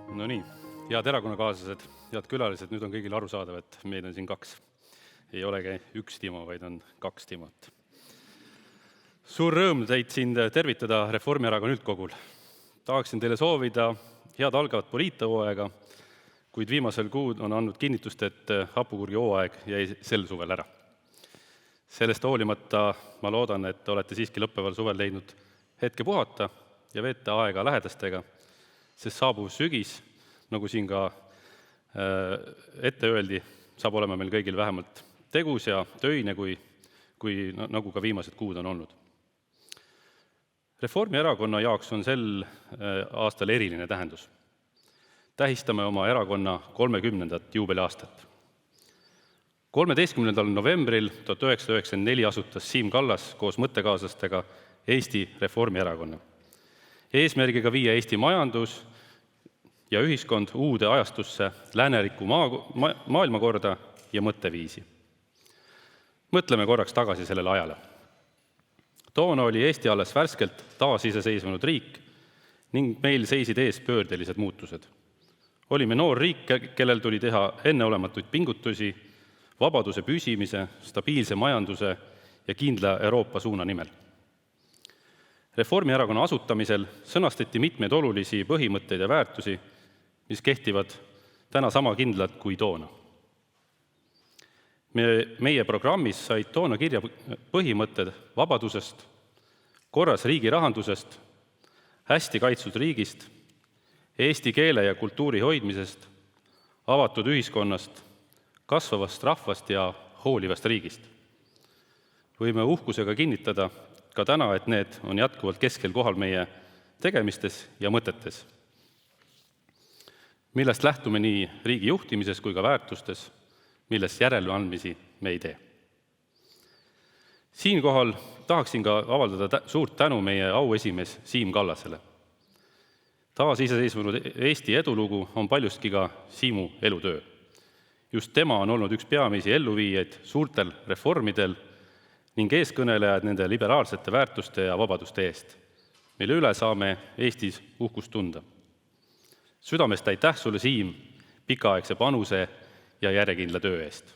No nii, head erakonnakaaslased, head külalised, nüüd on kõigil arusaadav, et meid on siin kaks. Ei olegi üks Timo, vaid on kaks Timot. Suur rõõm teid siin tervitada Reformierakonna üldkogul. Tahaksin teile soovida head algavat poliittahooaega, kuid viimasel kuud on andnud kinnitust, et hapukurgi hooaeg jäi sel suvel ära. Sellest hoolimata ma loodan, et olete siiski lõppeval suvel leidnud hetke puhata ja veeta aega lähedastega, sest saabuv sügis, nagu siin ka ette öeldi, saab olema meil kõigil vähemalt tegus ja töine, nagu ka viimased kuud on olnud. Reformierakonna jaoks on sel aastal eriline tähendus. Tähistame oma erakonna 30. juubeliaastat. 13. novembril 1994 asutas Siim Kallas koos mõttekaaslastega Eesti Reformierakonna. Eesmärgiga viia Eesti majandus ja ühiskond uude ajastusse lääneriku maailmakorda ja mõtteviisi. Mõtleme korraks tagasi sellele ajale. Toona oli Eesti alles värskelt taasiseseisvunud riik ning meil seisid ees pöördelised muutused. Olime noor riik, kellel tuli teha enneolematuid pingutusi vabaduse püsimise, stabiilse majanduse ja kindla Euroopa suuna nimel. Reformierakonna asutamisel sõnastati mitmeid olulisi põhimõtteid ja väärtusi, mis kehtivad täna sama kindlalt kui toona. Meie programmis said toona kirja põhimõtted vabadusest, korras riigi rahandusest, hästi kaitstud riigist, eesti keele ja kultuuri hoidmisest, avatud ühiskonnast, kasvavast rahvast ja hoolivast riigist. Võime uhkusega kinnitada ka täna, et need on jätkuvalt keskel kohal meie tegemistes ja mõtetes, millest lähtume nii riigi juhtimises kui ka väärtustes, millest järeleandmisi me ei tee. Siinkohal tahaksin ka avaldada suurt tänu meie auesimees Siim Kallasele. Taasiseseisvunud Eesti edulugu on paljustki ka Siimu elutöö. Just tema on olnud üks peamisi elluviijaid suurtel reformidel ning eeskõnelejad nende liberaalsete väärtuste ja vabaduste eest, mille üle saame Eestis uhkust tunda. Südamest aitäh sulle, Siim, pikaaegse panuse ja järjekindla töö eest.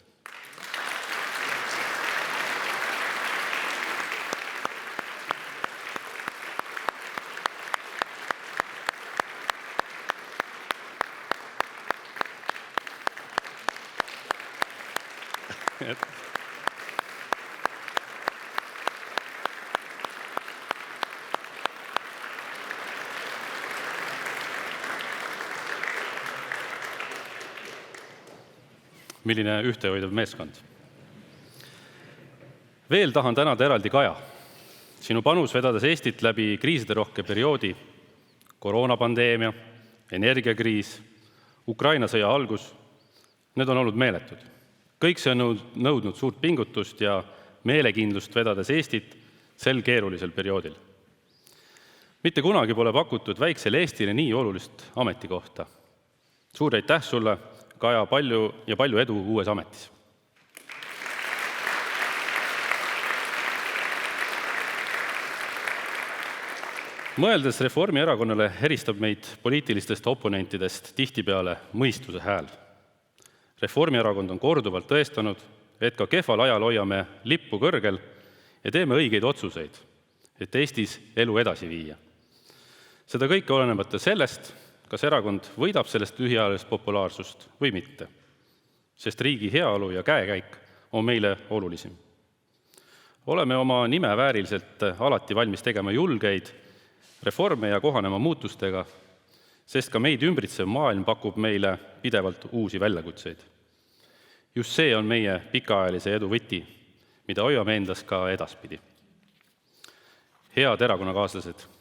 Milline ühtehoidev meeskond. Veel tahan tänada eraldi Kaja. Sinu panus vedades Eestit läbi kriisiderohke perioodi, koroonapandeemia, energiakriis, Ukraina sõja algus, need on olnud meeletud. Kõik see on nõudnud suurt pingutust ja meelekindlust vedades Eestit sel keerulisel perioodil. Mitte kunagi pole pakutud väiksele Eestile nii olulist ametikohta. Suur aitäh sulle, Kaja, palju edu uues ametis. Mõeldes Reformierakonnale eristab meid poliitilistest oponentidest tihtipeale mõistuse hääl. Reformierakond on korduvalt tõestanud, et ka kehval ajal hoiame lippu kõrgel ja teeme õigeid otsuseid, et Eestis elu edasi viia. Seda kõike olenemata sellest, kas erakond võidab sellest lühiajalist populaarsust või mitte, sest riigi heaolu ja käekäik on meile olulisim. Oleme oma nime vääriliselt alati valmis tegema julgeid reforme ja kohanema muutustega, sest ka meid ümbritsev maailm pakub meile pidevalt uusi väljakutseid. Just see on meie pikaajalise edu võti, mida hoiame endas ka edaspidi. Head erakonnakaaslased,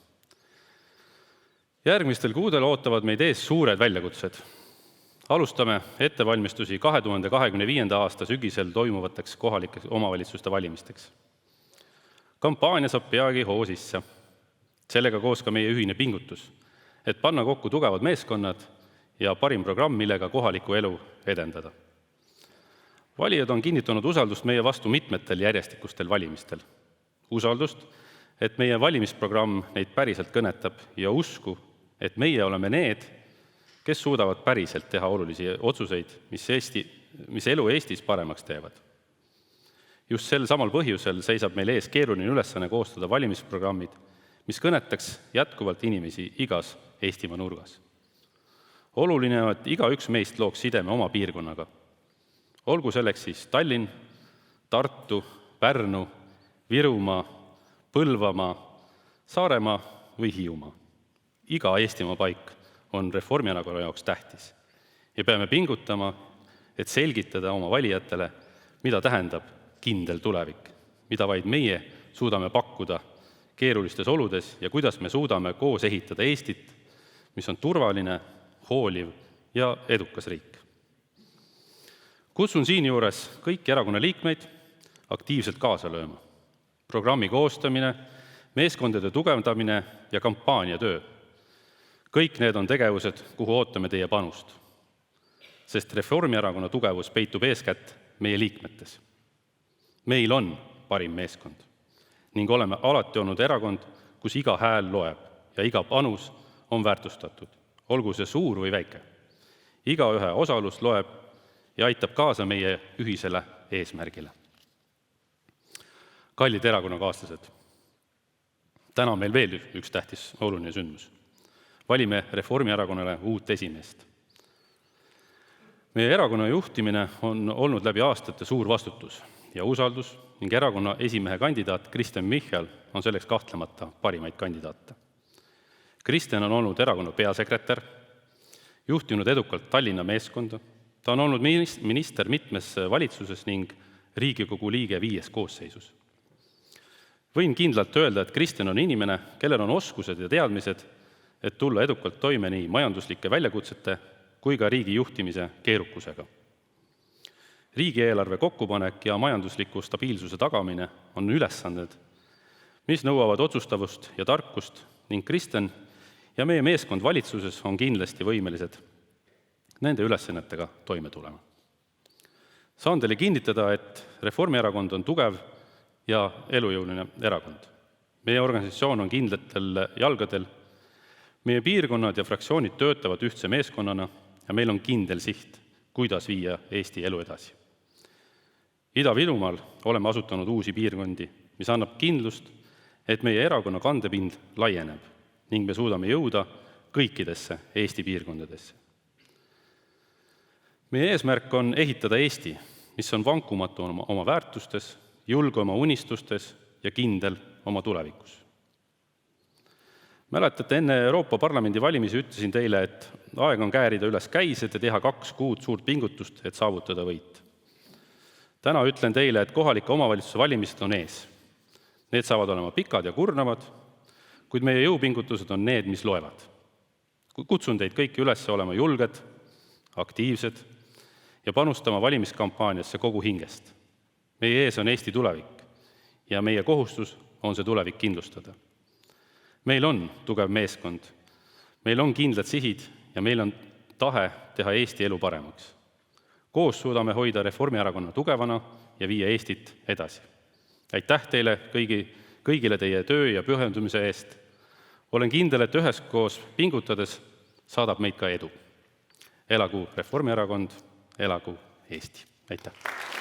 järgmistel kuudel ootavad meid ees suured väljakutsed. Alustame ettevalmistusi 2025. aasta sügisel toimuvateks kohalike omavalitsuste valimisteks. Kampaania saab peagi hoo sisse. Sellega koos ka meie ühine pingutus, et panna kokku tugevad meeskonnad ja parim programm, millega kohalikku elu edendada. Valijad on kinnitanud usaldust meie vastu mitmetel järjestikustel valimistel. Usaldust, et meie valimisprogramm neid päriselt kõnetab ja usku, et meie oleme need, kes suudavad päriselt teha olulisi otsuseid, mis elu Eestis paremaks teevad. Just sel samal põhjusel seisab meil ees keeruline ülesanne koostada valimisprogrammid, mis kõnetaks jätkuvalt inimesi igas Eestimaa nurgas. Oluline on, et igaüks meist looks sideme oma piirkonnaga. Olgu selleks siis Tallinn, Tartu, Pärnu, Virumaa, Põlvamaa, Saaremaa või Hiiumaa. Iga Eestimaa paik on Reformierakonna jaoks tähtis ja peame pingutama, et selgitada oma valijatele, mida tähendab kindel tulevik, mida vaid meie suudame pakkuda keerulistes oludes ja kuidas me suudame koos ehitada Eestit, mis on turvaline, hooliv ja edukas riik. Kutsun siinjuures kõiki erakonna liikmeid aktiivselt kaasa lööma. Programmi koostamine, meeskondade tugevdamine ja kampaaniatöö. Kõik need on tegevused, kuhu ootame teie panust. Sest Reformierakonna tugevus peitub eeskätt meie liikmetes. Meil on parim meeskond ning oleme alati olnud erakond, kus iga hääl loeb ja iga panus on väärtustatud, olgu see suur või väike. Igaühe osalus loeb ja aitab kaasa meie ühisele eesmärgile. Kallid erakonnakaaslased, täna on meil veel üks tähtis oluline sündmus. Valime Reformierakonnale uut esimeest. Meie erakonna juhtimine on olnud läbi aastate suur vastutus ja usaldus ning erakonna esimehe kandidaat Kristen Michal on selleks kahtlemata parimaid kandidaate. Kristen on olnud erakonna peasekretär, juhtinud edukalt Tallinna meeskonda, ta on olnud minister mitmes valitsuses ning Riigikogu liige 5 koosseisus. Võin kindlalt öelda, et Kristen on inimene, kellel on oskused ja teadmised, et tulla edukalt toime nii majanduslike väljakutsete kui ka riigi juhtimise keerukusega. Riigieelarve kokkupanek ja majandusliku stabiilsuse tagamine on ülesanded, mis nõuavad otsustavust ja tarkust ning Kristen ja meie meeskond valitsuses on kindlasti võimelised nende ülesannetega toime tulema. Saan teile kinnitada, et Reformierakond on tugev ja elujõuline erakond. Meie organisatsioon on kindlatel jalgadel, meie piirkonnad ja fraktsioonid töötavad ühtse meeskonnana ja meil on kindel siht, kuidas viia Eesti elu edasi. Ida-Virumaal oleme asutanud uusi piirkondi, mis annab kindlust, et meie erakonna kandepind laieneb ning me suudame jõuda kõikidesse Eesti piirkondadesse. Meie eesmärk on ehitada Eesti, mis on vankumatu oma väärtustes, julge oma unistustes ja kindel oma tulevikus. Mäletate, enne Euroopa Parlamendi valimisi ütlesin teile, et aeg on käärida üles käised ja teha 2 kuud suurt pingutust, et saavutada võit. Täna ütlen teile, et kohalike omavalitsuse valimised on ees. Need saavad olema pikad ja kurnavad, kuid meie jõupingutused on need, mis loevad. Kutsun teid kõiki üles olema julged, aktiivsed ja panustama valimiskampaaniasse kogu hingest. Meie ees on Eesti tulevik ja meie kohustus on see tulevik kindlustada. Meil on tugev meeskond, meil on kindlad sihid ja meil on tahe teha Eesti elu paremaks. Koos suudame hoida Reformierakonna tugevana ja viia Eestit edasi. Aitäh teile kõigile teie töö ja pühendumise eest. Olen kindel, et üheskoos pingutades saadab meid ka edu. Elagu Reformierakond, elagu Eesti. Aitäh!